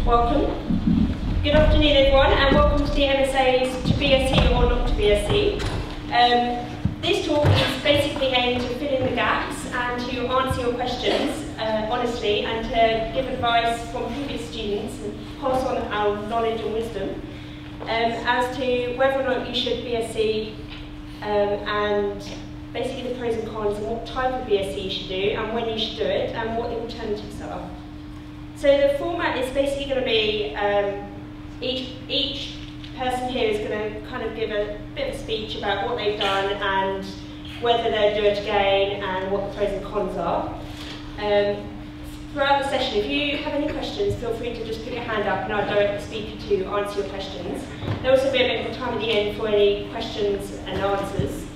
Welcome. Good afternoon everyone and welcome to the MSA's to BSc or not to BSc. This talk is basically aimed to fill in the gaps and to answer your questions honestly and to give advice from previous students and pass on our knowledge and wisdom as to whether or not you should BSc and basically the pros and cons and what type of BSc you should do and when you should do it and what the alternatives are. So the format is basically going to be each person here is going to kind of give a bit of a speech about what they've done and whether they'll do it again and what the pros and cons are. Throughout the session, if you have any questions, feel free to just put your hand up and I'll direct the speaker to answer your questions. There'll also be a bit of time at the end for any questions and answers.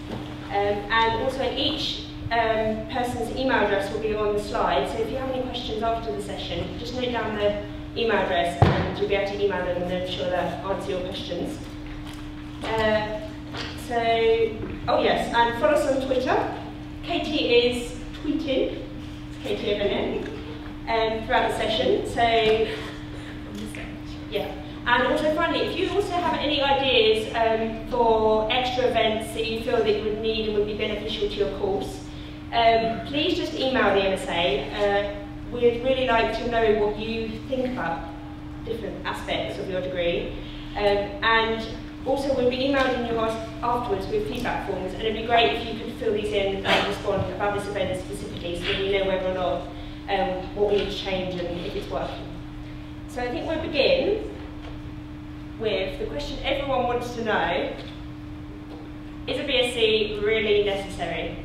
And also each person's email address will be on the slide, so if you have any questions after the session, just note down the email address and you'll be able to email them and I'm sure they'll answer your questions. Oh yes, and follow us on Twitter. KT is tweeting, it's KT over here, throughout the session, so yeah. And also finally, if you also have any ideas for extra events that you feel that you would need and would be beneficial to your course, please just email the MSA. We'd really like to know what you think about different aspects of your degree. And also we'll be emailing you afterwards with feedback forms, and it'd be great if you could fill these in and respond about this event specifically so that you know whether or not what we need to change and if it's working. So I think we'll begin with the question everyone wants to know: is a BSc really necessary?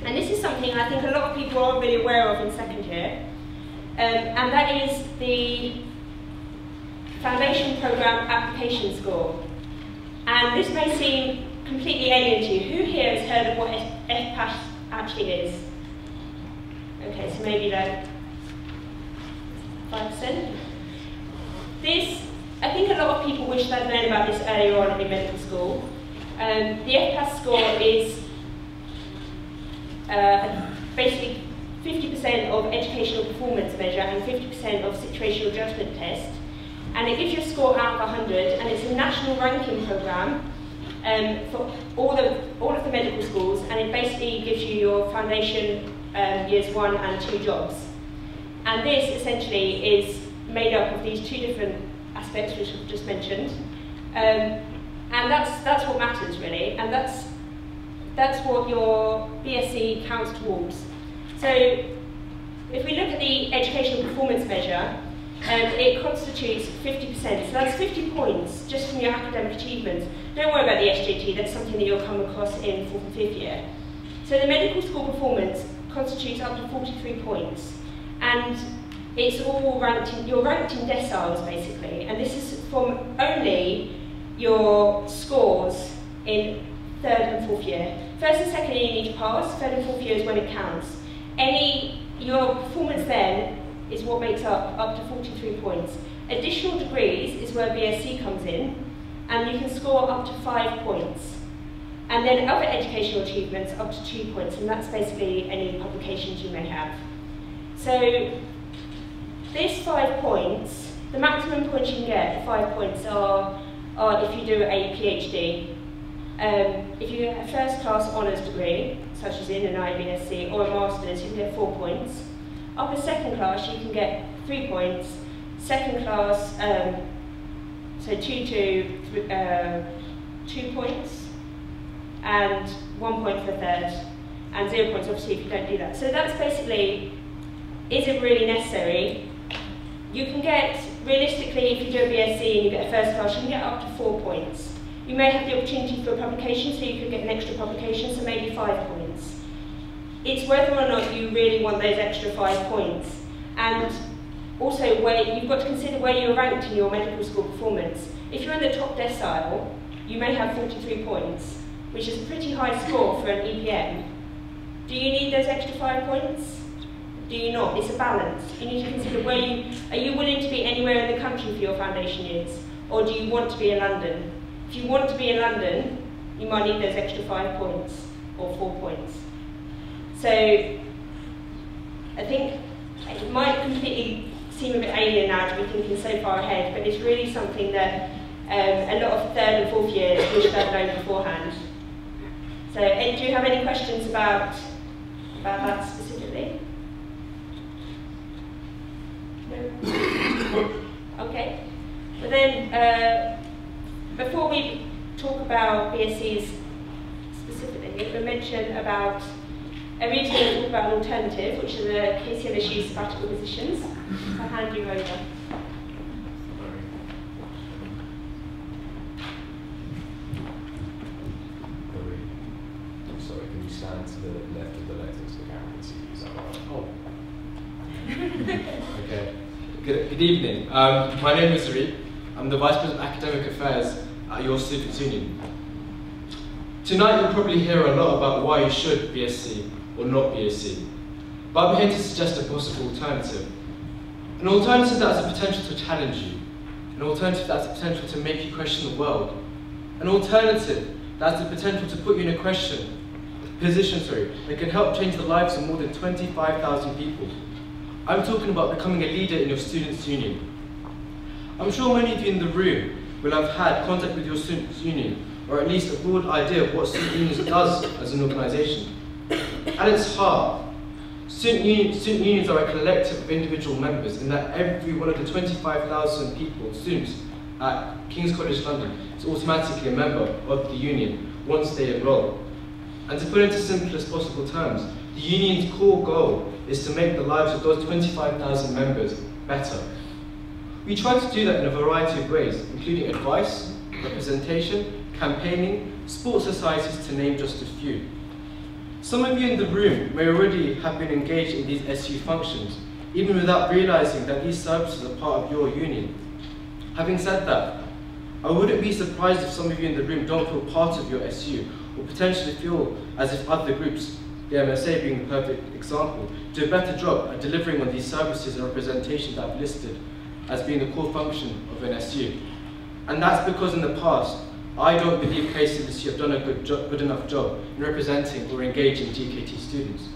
And this is something I think a lot of people aren't really aware of in second year, and that is the Foundation Programme Application Score. And this may seem completely alien to you. Who here has heard of what FPAS actually is? Okay, so maybe like 5%. I think a lot of people wish they'd known about this earlier on in medical school. The FPAS score is basically 50% of educational performance measure and 50% of situational judgment test. And it gives you a score out of 100, and it's a national ranking programme for all of the medical schools, and it basically gives you your foundation years 1 and 2 jobs. And this essentially is made up of these two different aspects which I've just mentioned, and that's what matters really, and that's what your BSc counts towards. So if we look at the educational performance measure, it constitutes 50%, so that's 50 points just from your academic achievements. Don't worry about the SJT, that's something that you'll come across in 4th and 5th year. So the medical school performance constitutes up to 43 points, and it's all ranked in, you're ranked in deciles basically, and this is from only your scores in 3rd and 4th year. 1st and 2nd year you need to pass, 3rd and 4th year is when it counts. Your performance then is what makes up to 43 points. Additional degrees is where BSc comes in, and you can score up to 5 points. And then other educational achievements up to 2 points, and that's basically any publications you may have. So this 5 points, the maximum points you can get, the 5 points are if you do a PhD. If you get a first class honours degree, such as in an iBSc, or a master's, you can get 4 points. Upper second class, you can get 3 points. Second class, so 2 points, and 1 point for third, and 0 points obviously if you don't do that. So that's basically, is it really necessary? You can get, realistically, if you do a BSc and you get a first class, you can get up to 4 points. You may have the opportunity for a publication, so you could get an extra publication, so maybe 5 points. It's whether or not you really want those extra 5 points. And also, you've got to consider where you're ranked in your medical school performance. If you're in the top decile, you may have 43 points, which is a pretty high score for an EPM. Do you need those extra 5 points? Do you not? It's a balance. You need to consider are you willing to be anywhere in the country for your foundation years? Or do you want to be in London? If you want to be in London, you might need those extra 5 points or 4 points. So I think it might completely seem a bit alien now to be thinking so far ahead, but it's really something that a lot of 3rd and 4th years wish they'd known beforehand. So, do you have any questions about that specifically? No? Okay. But then, before we talk about BSCs specifically, we mention about, I'm going to talk about an alternative, which are the KCL LT1 sabbatical positions. So I'll hand you over. Sorry, can you stand to the left of the lectern so the camera can see you? Is that right? Oh. Okay. Good evening. My name is Zari. I'm the Vice President of Academic Affairs at your Students' Union. Tonight you'll probably hear a lot about why you should BSc or not BSc, but I'm here to suggest a possible alternative. An alternative that has the potential to challenge you, an alternative that has the potential to make you question the world, an alternative that has the potential to put you in a position that can help change the lives of more than 25,000 people. I'm talking about becoming a leader in your Students' Union. I'm sure many of you in the room will have had contact with your Students' Union, or at least a broad idea of what Student Unions does as an organisation. At its heart, Student Unions are a collective of individual members in that every one of the 25,000 students at King's College London is automatically a member of the union once they enrol. And to put it into simplest possible terms, the union's core goal is to make the lives of those 25,000 members better. We try to do that in a variety of ways, including advice, representation, campaigning, sports societies, to name just a few. Some of you in the room may already have been engaged in these SU functions, even without realising that these services are part of your union. Having said that, I wouldn't be surprised if some of you in the room don't feel part of your SU, or potentially feel as if other groups, the MSA being the perfect example, do a better job at delivering on these services and representation that I've listed as being the core function of an SU. And that's because in the past, I don't believe KCL LT1 have done a good enough job in representing or engaging GKT students.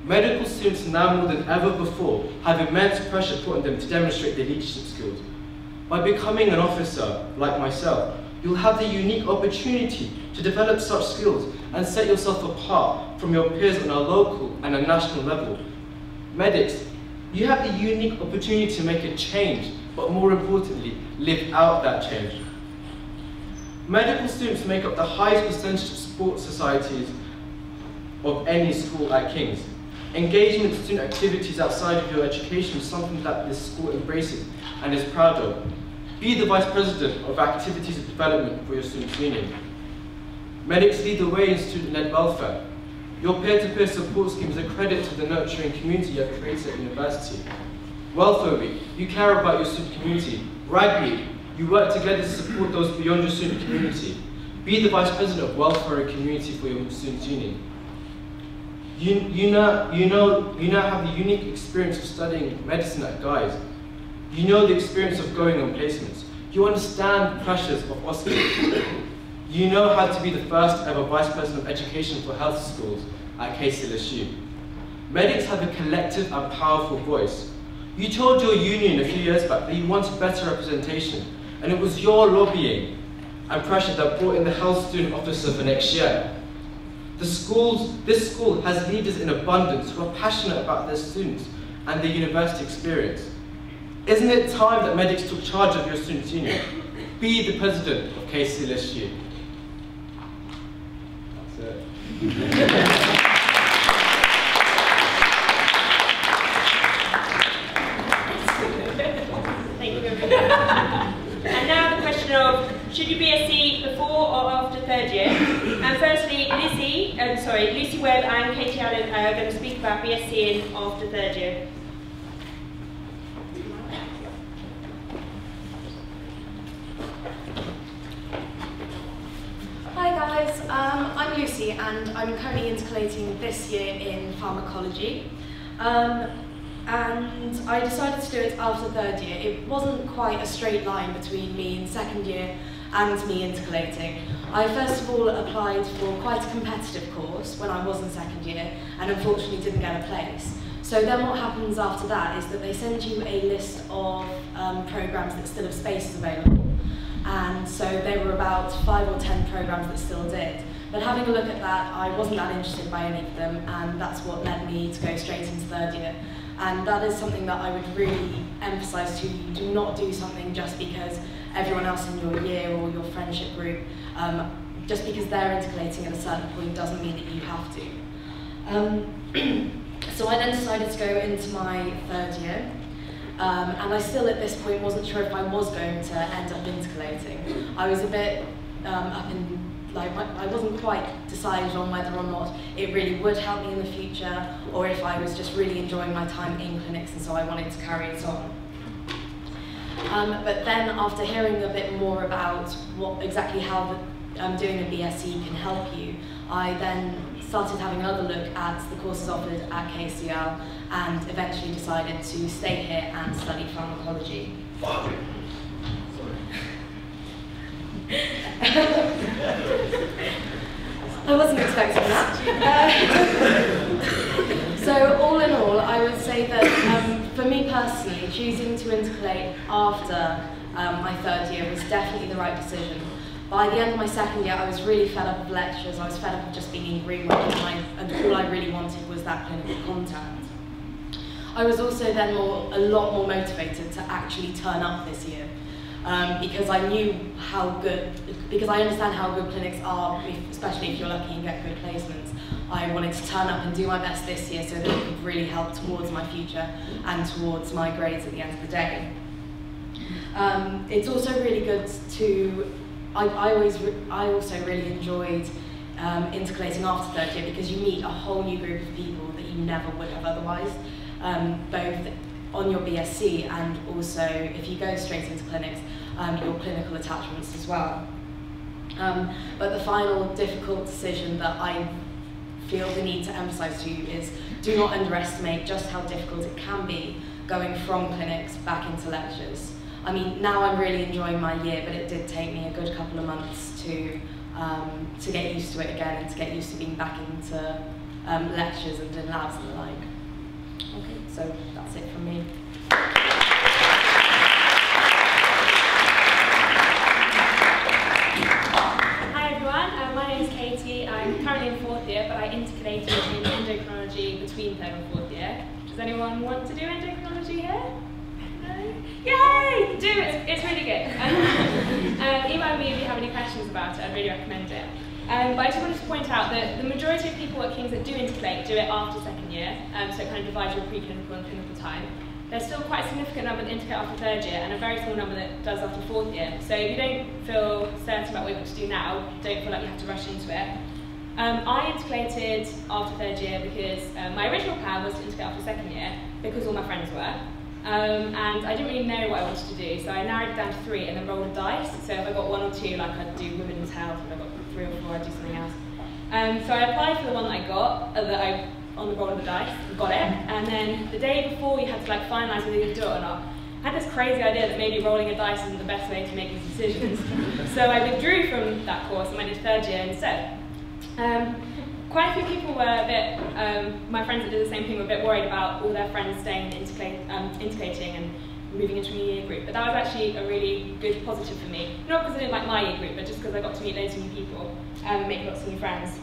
Medical students now more than ever before have immense pressure put on them to demonstrate their leadership skills. By becoming an officer, like myself, you'll have the unique opportunity to develop such skills and set yourself apart from your peers on a local and a national level. Medics, you have the unique opportunity to make a change, but more importantly, live out that change. Medical students make up the highest percentage of sports societies of any school at King's. Engagement in student activities outside of your education is something that this school embraces and is proud of. Be the Vice President of Activities and Development for your Students' Union. Medics lead the way in student-led welfare. Your peer-to-peer support scheme is a credit to the nurturing community you have created at university. Welfare Week, you care about your student community. Rag Week, you work together to support those beyond your student community. Be the Vice President of Welfare and Community for your Students' Union. You now have the unique experience of studying medicine at Guy's. You know the experience of going on placements. You understand the pressures of OSCE. You know how to be the first ever Vice President of Education for Health Schools at KCL LT1. Medics have a collective and powerful voice. You told your union a few years back that you wanted better representation, and it was your lobbying and pressure that brought in the health student officer for next year. This school has leaders in abundance who are passionate about their students and their university experience. Isn't it time that medics took charge of your Students' Union? Be the president of KCL LT1. That's it. Thank you very much. And now the question of, should you be a C before or after 3rd year? And firstly, Lucy Webb and Katie Allen are going to speak about BSc in after 3rd year. Hi guys, I'm Lucy and I'm currently intercalating this year in pharmacology. And I decided to do it after 3rd year. It wasn't quite a straight line between me in 2nd year and me intercalating. I first of all applied for quite a competitive course when I was in 2nd year and unfortunately didn't get a place. So then what happens after that is that they send you a list of programmes that still have spaces available. And so there were about 5 or 10 programmes that still did. But having a look at that, I wasn't that interested by any of them, and that's what led me to go straight into third year. And that is something that I would really emphasise to you. Do not do something just because everyone else in your year or your friendship group, just because they're intercalating at a certain point doesn't mean that you have to. So I then decided to go into my third year, and I still at this point wasn't sure if I was going to end up intercalating. I was a bit up in, like, I wasn't quite decided on whether or not it really would help me in the future, or if I was just really enjoying my time in clinics and so I wanted to carry it on. But then after hearing a bit more about exactly how doing a BSc can help you, I then started having another look at the courses offered at KCL and eventually decided to stay here and study pharmacology. I wasn't expecting that. So all in all, I would say that for me personally, choosing to intercalate after my third year was definitely the right decision. By the end of my second year, I was really fed up of lectures. I was fed up of just being in green room, and all I really wanted was that clinical contact. I was also then a lot more motivated to actually turn up this year, because I knew because I understand how good clinics are, especially if you're lucky and get good placements. I wanted to turn up and do my best this year so that it could really help towards my future and towards my grades at the end of the day. It's also really good to I also really enjoyed intercalating after third year because you meet a whole new group of people that you never would have otherwise, both on your BSc and also if you go straight into clinics, your clinical attachments as well. But the final difficult decision that I feel the need to emphasise to you is do not underestimate just how difficult it can be going from clinics back into lectures. I mean, now I'm really enjoying my year, but it did take me a good couple of months to get used to it again and to get used to being back into lectures and in labs and the like. Okay, so that's it from me. Hi everyone, my name is Katie. I'm currently in fourth year, but I intercalated in endocrinology between third and fourth year. Does anyone want to do endocrinology here? Yay! Do it! It's really good. Email me if you have any questions about it. I'd really recommend it. But I just wanted to point out that the majority of people at King's that do intercalate do it after second year, so it kind of divides your preclinical and clinical time. There's still quite a significant number that intercalate after third year, and a very small number that does after fourth year. So if you don't feel certain about what you want to do now, don't feel like you have to rush into it. I intercalated after third year because my original plan was to intercalate after second year because all my friends were. And I didn't really know what I wanted to do, so I narrowed it down to 3 and then rolled a dice. So if I got 1 or 2, like I'd do women's health, if I got 3 or 4, I'd do something else. So I applied for the one that I got, on the roll of the dice, got it, and then the day before we had to like finalise whether you could do it or not, I had this crazy idea that maybe rolling a dice isn't the best way to make these decisions. So I withdrew from that course and went into third year instead. Quite a few people were a bit, my friends that did the same thing were a bit worried about all their friends staying intercalating and moving into a new year group, but that was actually a really good positive for me. Not because I didn't like my year group, but just because I got to meet loads of new people and make lots of new friends.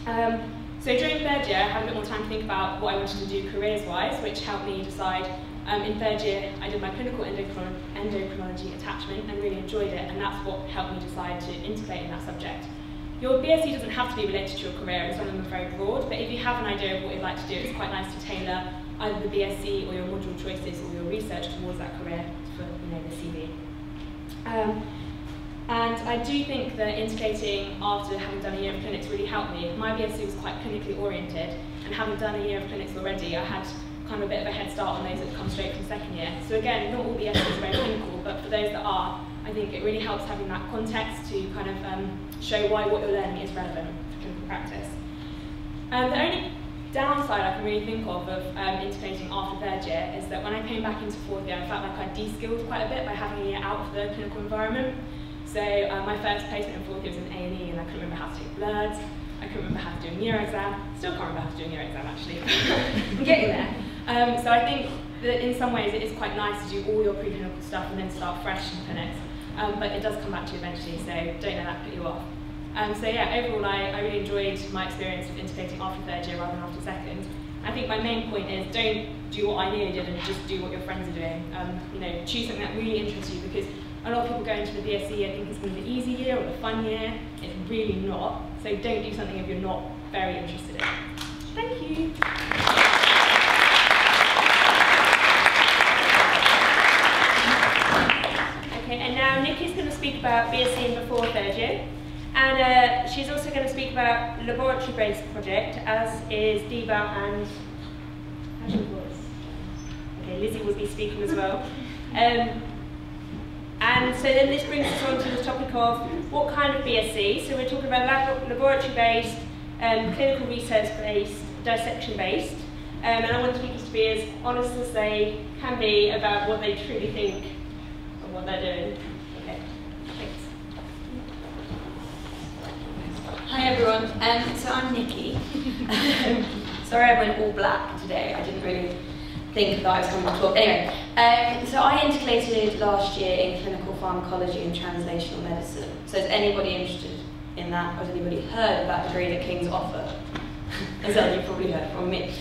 So during third year, I had a bit more time to think about what I wanted to do careers-wise, which helped me decide. In third year, I did my clinical endocrinology attachment and really enjoyed it, and that's what helped me decide to intercalate in that subject. Your BSc doesn't have to be related to your career, and some of them are very broad, but if you have an idea of what you'd like to do, it's quite nice to tailor either the BSc or your module choices or your research towards that career for the CV. And I do think that intercalating after having done a year of clinics really helped me. My BSc was quite clinically oriented, and having done a year of clinics already, I had kind of a bit of a head start on those that come straight from second year. So again, not all BScs are very clinical, but for those that are, I think it really helps having that context to kind of show why what you're learning is relevant for clinical practice. The only downside I can really think of intercalating after third year is that when I came back into fourth year, I felt like I de-skilled quite a bit by having a year out of the clinical environment. So my first placement in fourth year was in A&E, and I couldn't remember how to take bloods, I couldn't remember how to do a neuro exam, still can't remember how to do a neuro exam actually, I'm getting there. So I think that in some ways it is quite nice to do all your preclinical stuff and then start fresh in clinics, but it does come back to you eventually, so don't let that put you off. So yeah, overall I really enjoyed my experience of intercalating after third year rather than after second. I think my main point is don't do what I nearly did and just do what your friends are doing. You know, choose something that really interests you, because a lot of people go into the BSc and think it's going to be the easy year or the fun year. It's really not. So don't do something if you're not very interested in. Thank you. Okay, and now Nikki's going to speak about BSc and before third year. And she's also going to speak about laboratory-based project, as is Diva and... How's your voice? Okay, Lizzie will be speaking as well. And so then this brings us on to the topic of what kind of BSc. So we're talking about laboratory-based, clinical research-based, dissection-based. And I want speakers to be as honest as they can be about what they truly think of what they're doing. Okay, thanks. Hi everyone, so I'm Nikki. Sorry I went all black today, I didn't really think that I was coming to talk. Anyway, so I intercalated last year in clinical pharmacology and translational medicine. So is anybody interested in that? Or has anybody heard of that degree that King's offer? As well, you've probably heard from me.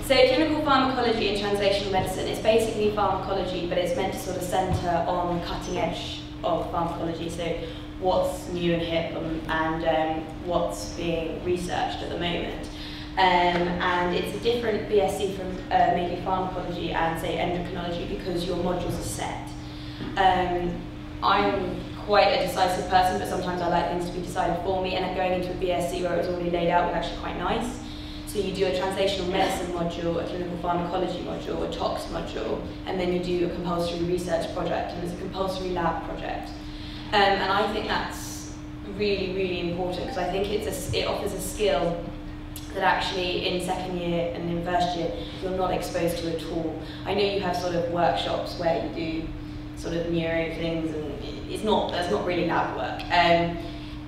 So clinical pharmacology and translational medicine is basically pharmacology, but it's meant to sort of centre on the cutting edge of pharmacology. So what's new and hip and what's being researched at the moment. And it's a different BSc from maybe pharmacology and say endocrinology because your modules are set. I'm quite a decisive person, but sometimes I like things to be decided for me, and going into a BSc where it was already laid out was actually quite nice. So you do a translational medicine module, a clinical pharmacology module, a tox module, and then you do a compulsory research project, and it's a compulsory lab project. And I think that's really, really important because I think it offers a skill that actually in second year and in first year you're not exposed to at all. I know you have sort of workshops where you do sort of neuro things, and that's not really lab work.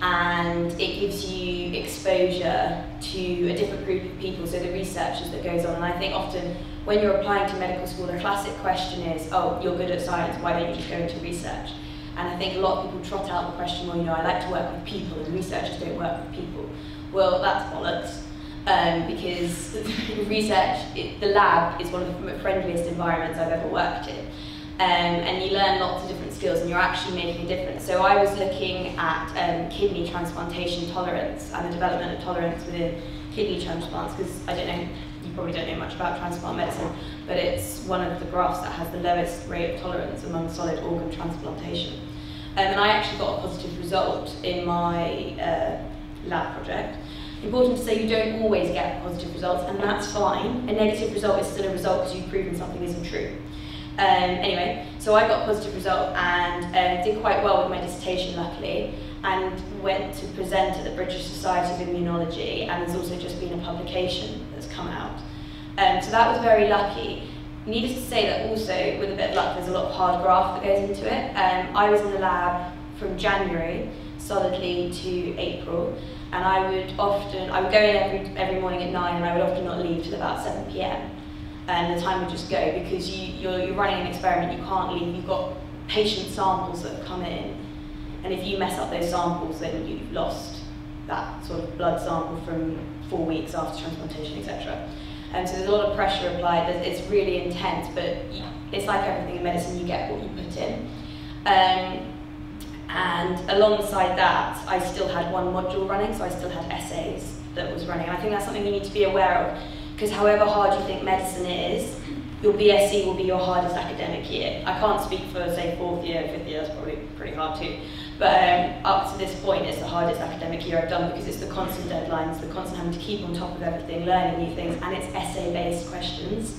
And it gives you exposure to a different group of people, so the researchers that goes on. And I think often when you're applying to medical school, the classic question is, oh, you're good at science, why don't you just go into research? And I think a lot of people trot out the question, well, you know, I like to work with people and researchers don't work with people. Well, that's bollocks, because research, the lab is one of the friendliest environments I've ever worked in. And you learn lots of different skills and you're actually making a difference. So I was looking at kidney transplantation tolerance and the development of tolerance within kidney transplants, because I don't know, you probably don't know much about transplant medicine, but it's one of the graphs that has the lowest rate of tolerance among solid organ transplantation. And I actually got a positive result in my lab project. Important to say you don't always get positive results, and that's fine. A negative result is still a result because you've proven something isn't true. Anyway, so I got a positive result and did quite well with my dissertation, luckily, and went to present at the British Society of Immunology, and there's also just been a publication that's come out. So that was very lucky. Needless to say that also, with a bit of luck, there's a lot of hard graft that goes into it. I was in the lab from January solidly to April, and I would go in every morning at 9, and I would often not leave till about 7 PM. And the time would just go because you're running an experiment, you can't leave, you've got patient samples that have come in, and if you mess up those samples then you've lost that sort of blood sample from 4 weeks after transplantation, etc. And so there's a lot of pressure applied, it's really intense, but it's like everything in medicine, you get what you put in. And alongside that, I still had one module running, so I still had essays that was running. And I think that's something you need to be aware of, because however hard you think medicine is, your BSc will be your hardest academic year. I can't speak for, say, 4th year, 5th year, that's probably pretty hard too. But up to this point, it's the hardest academic year I've done because it's the constant deadlines, the constant having to keep on top of everything, learning new things, and it's essay-based questions.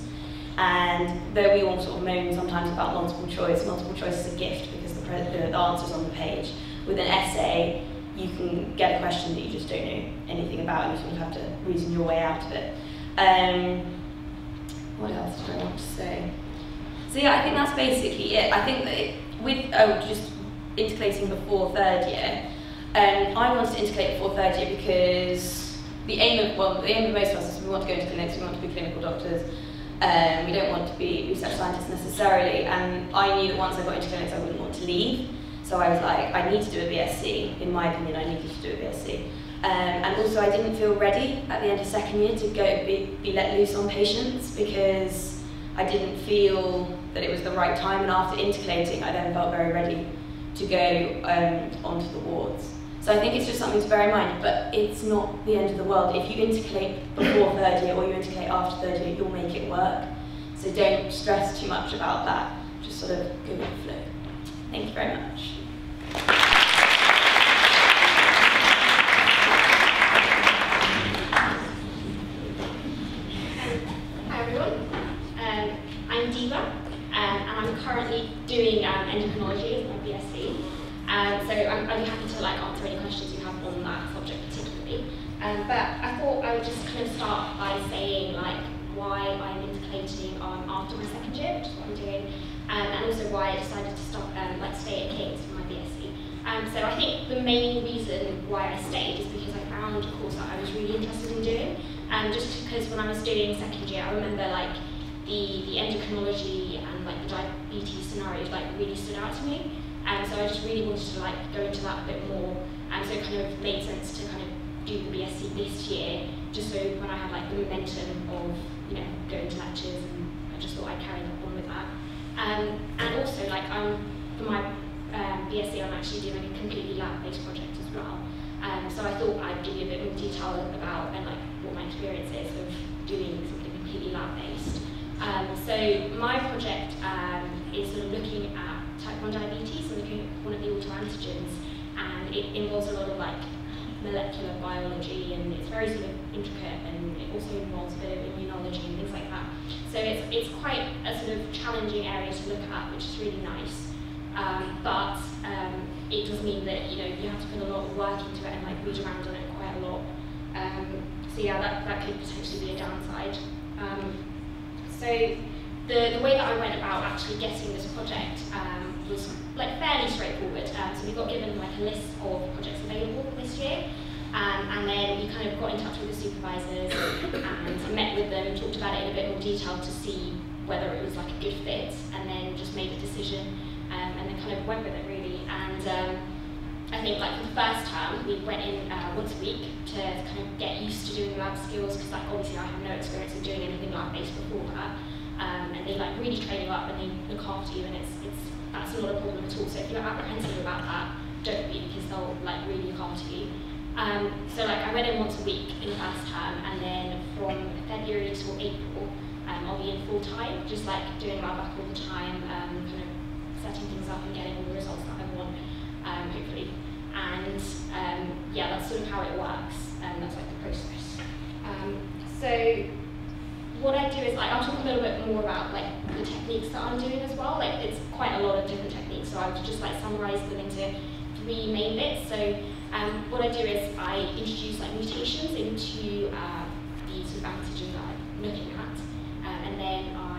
And though we all sort of moan sometimes about multiple choice is a gift because the answer's on the page. With an essay, you can get a question that you just don't know anything about, and you sort of have to reason your way out of it. What else do I want to say? So yeah, I think that's basically it. I think that just intercalating before third year, I wanted to intercalate before third year because the aim of most of us is we want to go into clinics, we want to be clinical doctors, We don't want to be research scientists necessarily, and I knew that once I got into clinics I wouldn't want to leave. So I was like, I need to do a BSc. In my opinion, I needed to do a BSc. And also I didn't feel ready at the end of second year to go be let loose on patients, because I didn't feel that it was the right time, and after intercalating I then felt very ready to go onto the wards. So I think it's just something to bear in mind, but it's not the end of the world. If you intercalate before third year or you intercalate after third year, you'll make it work. So don't stress too much about that, just sort of go with the flow. Thank you very much. Hi everyone, I'm Diva, and I'm currently doing endocrinology as my BSc. So I'd be happy to answer any questions you have on that subject particularly. But I thought I would just kind of start by saying why I'm intercalating after my second year, which is what I'm doing, and also why I decided to stop stay at King's for my BSc. So I think the main reason why I stayed is because I found a course that I was really interested in doing. Just because when I was doing second year, I remember the endocrinology and the diabetes scenarios really stood out to me. So I just really wanted to go into that a bit more. So it kind of made sense to kind of do the BSc this year, just so when I had the momentum of going to lectures, and I just thought I'd carry on with that. And also for my BSc I'm actually doing a completely lab-based project as well. So I thought I'd give you a bit more detail about what my experience is of doing something completely lab-based. So my project is sort of looking at type 1 diabetes, so looking at one of the autoantigens, and it involves a lot of molecular biology, and it's very sort of intricate, and it also involves a bit of immunology and things like that. So it's quite a sort of challenging area to look at, which is really nice. But it does mean that you have to put a lot of work into it and read around on it quite a lot. So yeah, that could potentially be a downside. So the way that I went about actually getting this project was fairly straightforward. So we got given a list of projects available this year, and then we kind of got in touch with the supervisors and met with them, talked about it in a bit more detail to see whether it was a good fit, and then just made a decision, and then kind of went with it really. And I think for the first term we went in once a week to kind of get used to doing lab skills, because obviously I have no experience of doing anything lab based before that. And they really train you up, and they look after you, and that's not a problem at all. So if you're apprehensive about that, don't be, because they'll really look after you. So I went in once a week in the first term, and then from February till April I'll be in full time, just doing lab work all the time, kind of setting things up and getting all the results that I want, hopefully. And yeah, that's sort of how it works, and that's the process. So what I do is I'll talk a little bit more about the techniques that I'm doing as well. It's quite a lot of different techniques, so I would just summarize them into 3 main bits. So what I do is I introduce mutations into the sort of antigen that I'm looking at, and then I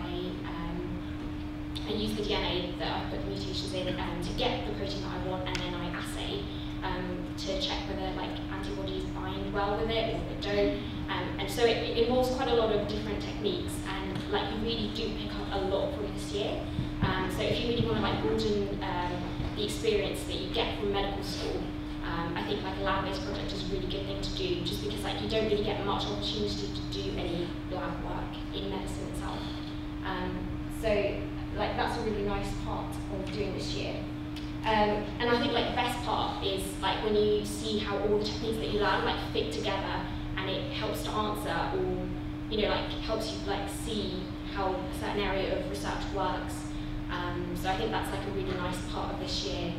use the DNA that I put the mutations in to get the protein that I want, and then I assay to check whether antibodies bind well with it or they don't. And so it involves quite a lot of different techniques, and you really do pick up a lot from this year. So if you really want to broaden the experience that you get from medical school, I think a lab-based project is a really good thing to do, just because you don't really get much opportunity to do any lab work in medicine itself. So that's a really nice part of doing this year. And I think the best part is when you see how all the techniques that you learn fit together, and it helps to answer, or helps you see how a certain area of research works. So I think that's a really nice part of this year.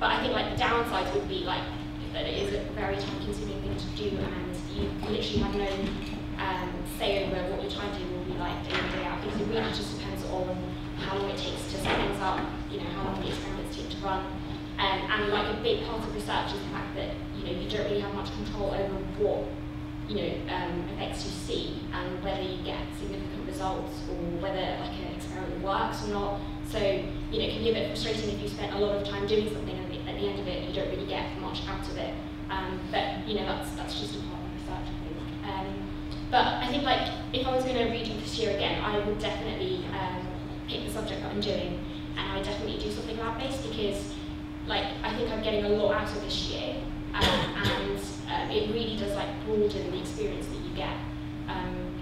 But I think the downsides would be that it is a very time-consuming thing to do, and you literally have no say over what your timetable will be day in, day out, because it really just depends on how long it takes to set things up, how long the experiments take to run. And a big part of research is the fact that you don't really have much control over what effects you see, and whether you get significant results, or whether an experiment works or not. So it can be a bit frustrating if you spent a lot of time doing something and at the end of it you don't really get much out of it. But that's just a part of research, I think. But I think if I was going to read you the next year again, I would definitely pick the subject that I'm doing, and I definitely do something lab-based, because like I think I'm getting a lot out of this year, and it really does like broaden the experience that you get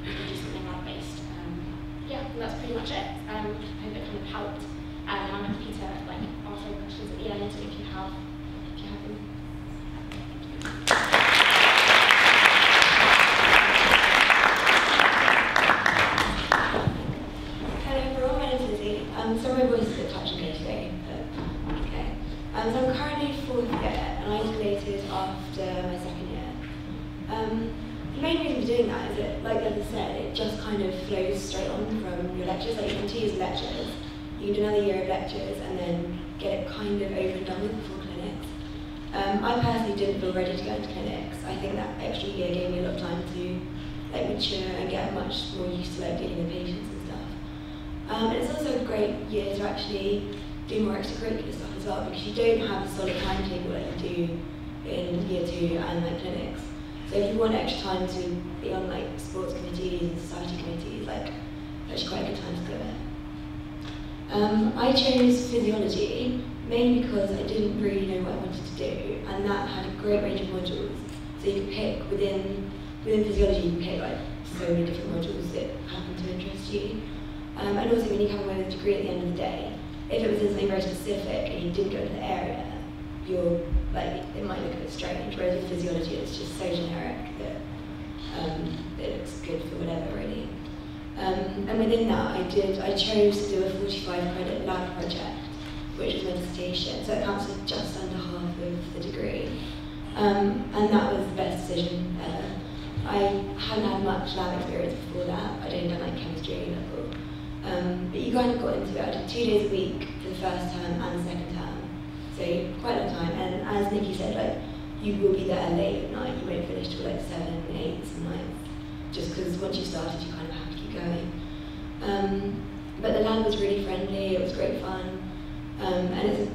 if you do something lab-based. Yeah, and that's pretty much it. I hope it kind of helped, and I'm happy to like answer any questions at the end if you have them. So my voice is a bit touch and go today, but okay. So I'm currently 4th year, and I intercalated after my 2nd year. The main reason for doing that is that, like Emma said, it just kind of flows straight on from your lectures. Like you can 2 years of lectures, you can do another year of lectures, and then get it kind of over and done with before clinics. I personally didn't feel ready to go into clinics. I think that extra year gave me a lot of time to like mature and get much more used to like dealing with patients and stuff. And it's also a great year to actually do more extracurricular stuff as well, because you don't have a solid timetable like you do in year 2 and like clinics. So if you want extra time to be on like sports committees and society committees, like it's actually quite a good time to do it. I chose physiology mainly because I didn't really know what I wanted to do, and that had a great range of modules. So you could pick within physiology, you can pick like so many different modules that happen to interest you. And also when you come away with a degree at the end of the day, if it was in something very specific and you didn't go into the area, you're like, it might look a bit strange, whereas with physiology it's just so generic that it looks good for whatever really. And within that I chose to do a 45 credit lab project, which was my dissertation, so it counts as just under half of the degree. And that was the best decision ever. I hadn't had much lab experience before that. I'd only done like chemistry level. But you kind of got into it. I did 2 days a week for the first term and the second term, so quite a long time. And as Nikki said, like you will be there late at night. You won't finish till like 7, 8, some nights, just because once you started, you kind of have to keep going. But the lab was really friendly. It was great fun, and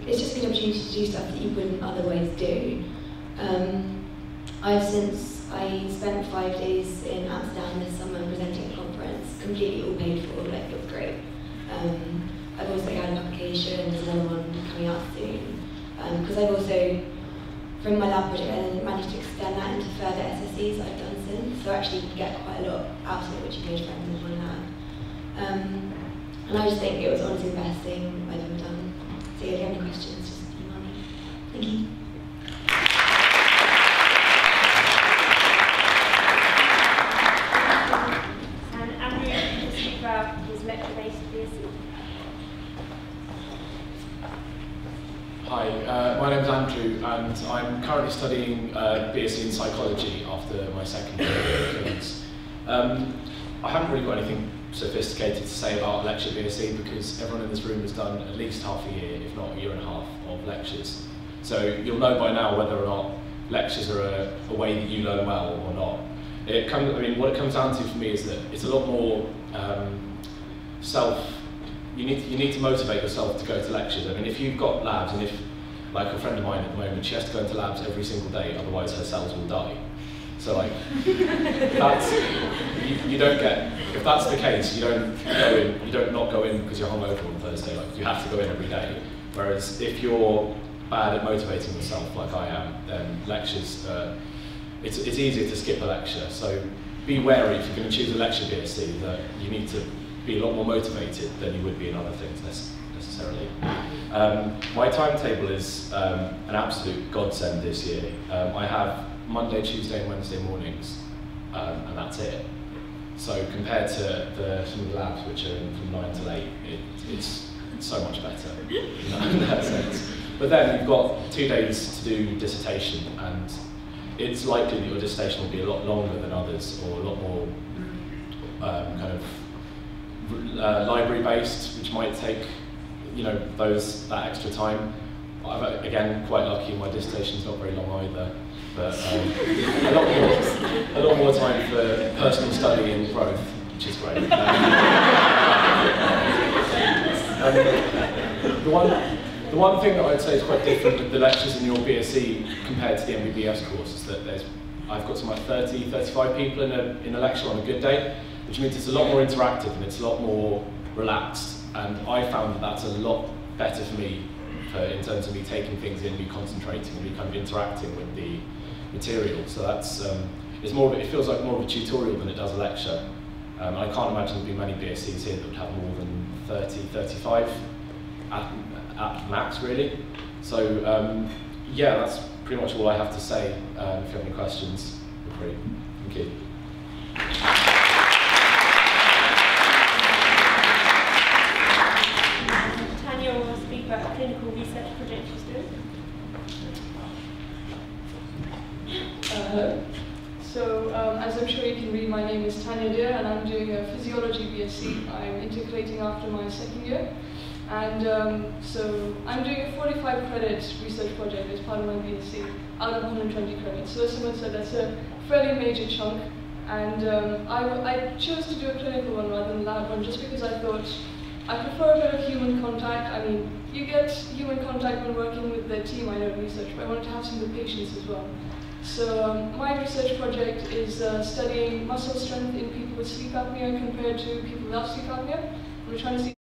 it's just a good opportunity to do stuff that you wouldn't otherwise do. I spent 5 days in Amsterdam this summer presenting a conference, completely all paid for, like it was great. I've also had an application, there's another one coming out soon. Because I've also, from my lab project, I then managed to extend that into further SSCs I've done since, so actually you can get quite a lot out of it, which you can just in one lab. And I just think it was honestly the best thing I've ever done. So if you have any questions, just email me. Thank you. Hi, my name's Andrew, and I'm currently studying BSc in psychology after my 2nd year of clinics. I haven't really got anything sophisticated to say about lecture BSc because everyone in this room has done at least half a year, if not a year and a half, of lectures. So you'll know by now whether or not lectures are a way that you learn well or not. What it comes down to for me is that it's a lot more you need to motivate yourself to go to lectures. I mean, if you've got labs, and if, like a friend of mine at the moment, she has to go into labs every single day, otherwise her cells will die. So like, you don't get, if that's the case, you don't not go in because you're hungover on Thursday, like you have to go in every day. Whereas if you're bad at motivating yourself like I am, then lectures, it's easier to skip a lecture. So be wary if you're going to choose a lecture BSc that you need to be a lot more motivated than you would be in other things necessarily. My timetable is an absolute godsend this year. I have Monday, Tuesday and Wednesday mornings, and that's it. So compared to some of the labs which are from 9 till 8, it's so much better in that sense. But then you've got 2 days to do dissertation, and it's likely that your dissertation will be a lot longer than others, or a lot more kind of library based, which might take that extra time. I'm again quite lucky, my dissertation's not very long either, but a lot more time for personal study and growth, which is great. The one thing that I'd say is quite different with the lectures in your BSc compared to the MBBS course is that I've got something like 30, 35 people in a lecture on a good day, which means it's a lot more interactive and it's a lot more relaxed. And I found that that's a lot better for me in terms of me taking things in, me concentrating, and me kind of interacting with the material. So that's it's more of, it feels like more of a tutorial than it does a lecture. I can't imagine there'd be many BScs here that would have more than 30, 35 at max, really. So yeah, that's pretty much all I have to say. If you have any questions, feel free. Thank you. Tanya will speak about a clinical research project she's doing. Hello. So, as I'm sure you can read, my name is Tanya Deer, and I'm doing a physiology BSc. I'm intercalating after my second year. And so I'm doing a 45 credit research project as part of my BSc out of 120 credits. So as someone said, that's a fairly major chunk. And I chose to do a clinical one rather than a lab one just because I thought I prefer a bit of human contact. I mean, you get human contact when working with the team, I know, research, but I wanted to have some of the patients as well. So my research project is studying muscle strength in people with sleep apnea compared to people without sleep apnea. We're trying to see